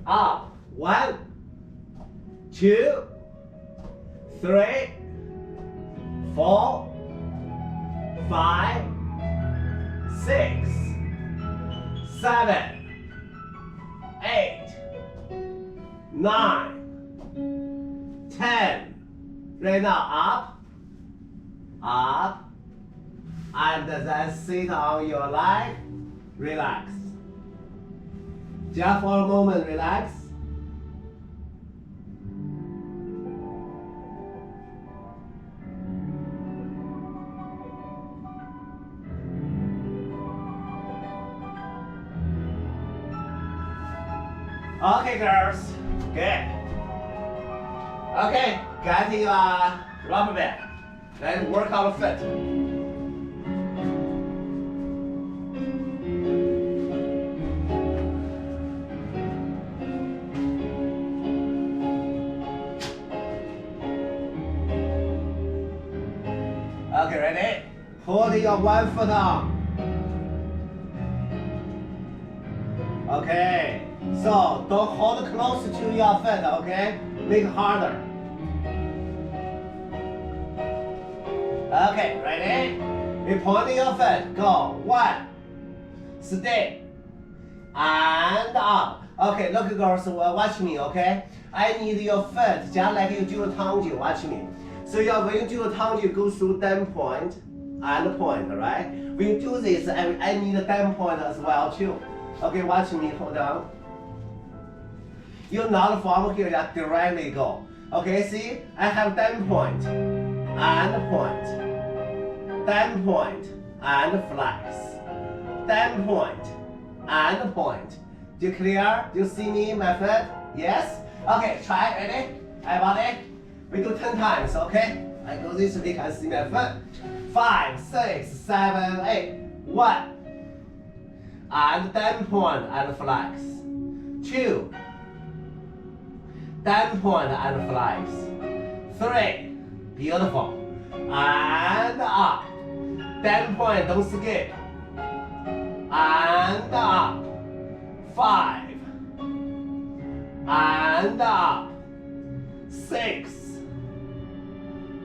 up. 1, 2, 3, 4, 5, 6, 7, 8, 9, 10. Right now, up, up, and then sit on your leg, relax. Just for a moment, relax. Okay, girls, good. Okay, get your rubber band. Then work on the foot. Okay, ready? Hold your one foot on. Okay, so don't hold close to your foot, okay? Make it harder. Okay, ready? You point your foot, go. 1, stay, and up. Okay, look girls, watch me, okay? I need your foot, just like you do a tongue, watch me. So when you do a tongue, you go through down point and point, right? When you do this, I need a down point as well too. Okay, watch me, hold on. You not from here, just directly go. Okay, see? I have down point and point. Down point and flex. Down point and point. Do you clear? Do you see me, my foot? Yes? Okay, try, ready? Everybody? We do 10 times, okay? I go this way, you can see my foot. 5, 6, 7, 8. 1. And down point and flex. 2. Down point and flex. 3. Beautiful. And up. Down point, don't skip. And up. 5. And up. 6.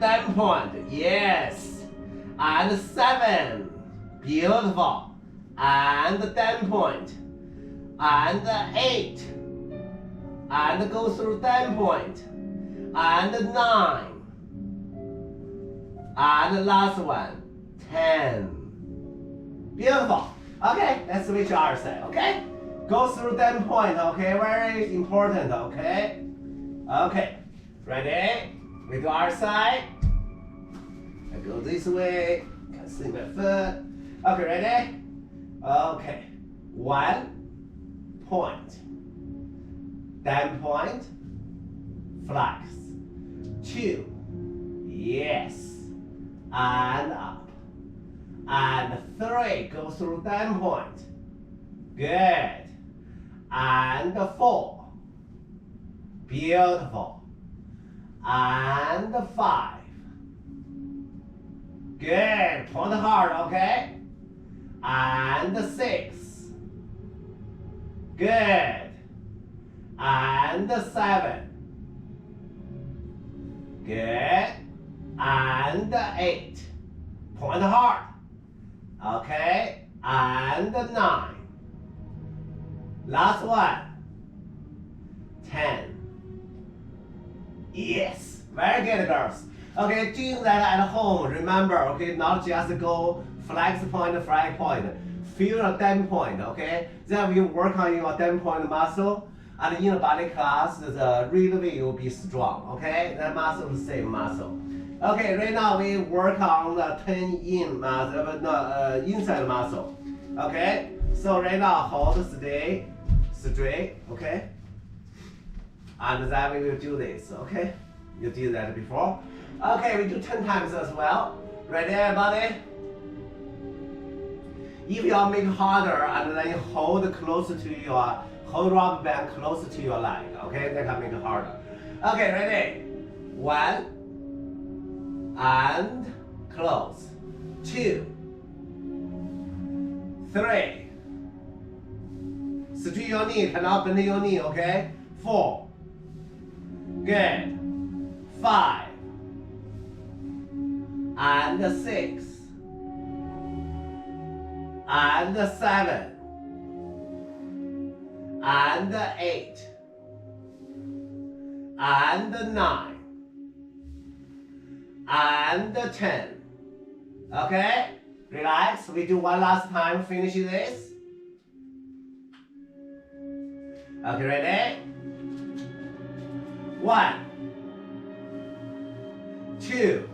Down point, yes. And 7. Beautiful. And down point. And 8. And go through down point. And 9. And last one, 10. Beautiful. Okay, let's switch our side, okay? Go through down point, okay? Very important, okay? Okay, ready? We do our side. I go this way. Can see my foot. Okay, ready? Okay. 1 point. Down point. Flex. 2. Yes. And up. And 3. Go through down point. Good. And 4. Beautiful. And 5. Good. Point hard, okay? And 6. Good. And 7. Good. And 8. Point hard. Okay. And 9. Last one. 10. Yes. Very good, girls. Okay, doing that at home, remember, okay, not just go flex point, flex point. Feel your down point, okay? Then you work on your down point muscle, and in the ballet class, the really will be strong, okay? That muscle is the same muscle. Okay, right now we work on the 10 in muscle, inside muscle, okay? So right now, hold stay straight, okay? And then we will do this, okay? You did that before. Okay, we do 10 times as well. Ready, everybody? If you make it harder and then you hold rubber band closer to your leg, okay? That can make it harder. Okay, ready? 1 and close. 2, 3, Straight your knee, cannot bend your knee, okay? 4. Good. 5. And 6. And 7. And 8. And 9. And 10. Okay? Relax. We do one last time. Finish this. Okay, ready? 1, 2,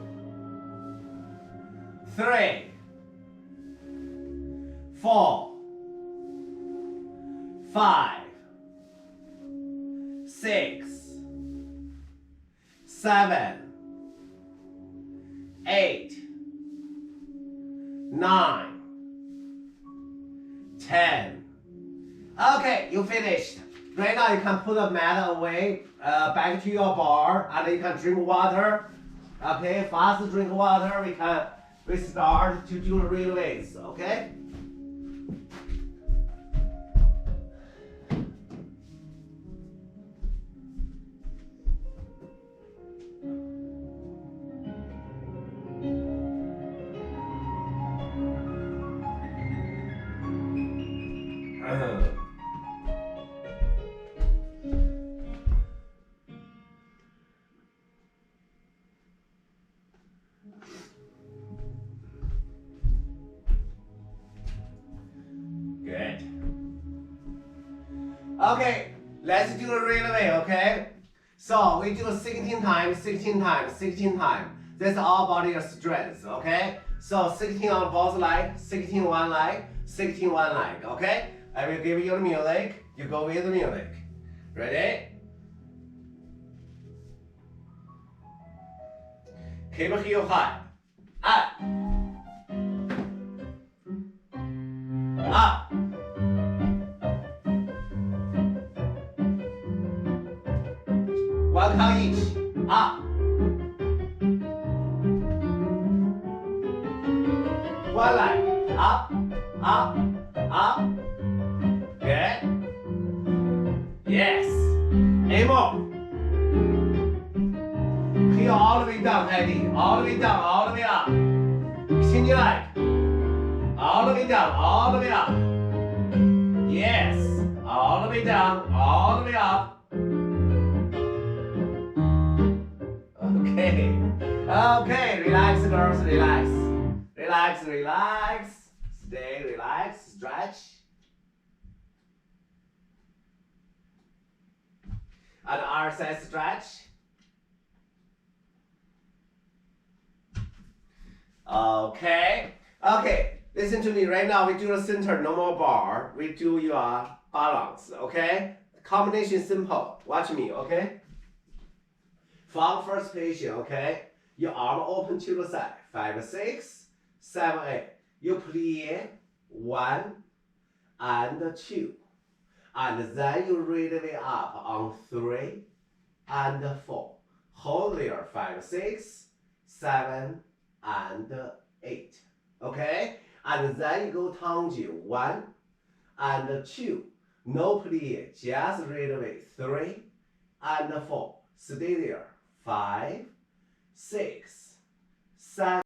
3, 4, 5, 6, 7, 8, 9, 10. Okay, you finished. Right now you can put the mat away, back to your bar, and you can drink water. Okay, fast drink water. We start to do the release. Okay. Good. Okay, let's do the relay, okay? So we do 16 times, 16 times, 16 times. That's all body strength, okay? So 16 on both legs, 16 one leg, 16 one leg, okay? I will give you the music, you go with the music. Ready? Keep your heel high. Up. Up. One count each. Up. One leg. Up. Up. Up. Good. Yes. Eight more. Heel all the way down, Eddie. All the way down, all the way up. Extend your leg. All the way down, all the way up. Yes. All the way down, all the way up. Okay. Okay, relax, girls, relax. Relax, relax. Stay, relax, stretch. And RSS stretch. Okay. Okay. Listen to me right now. We do the center, no more bar. We do your balance. Okay. Combination simple. Watch me. Okay. From first position. Okay. Your arm open to the side. 5, 6, 7, 8. You plie 1 and 2. And then you read the way up on 3 and 4. Hold there 5, 6, 7, and 8. Okay? And then you go down to 1 and 2. No plie, just read away 3 and 4. Stay there 5, 6, 7.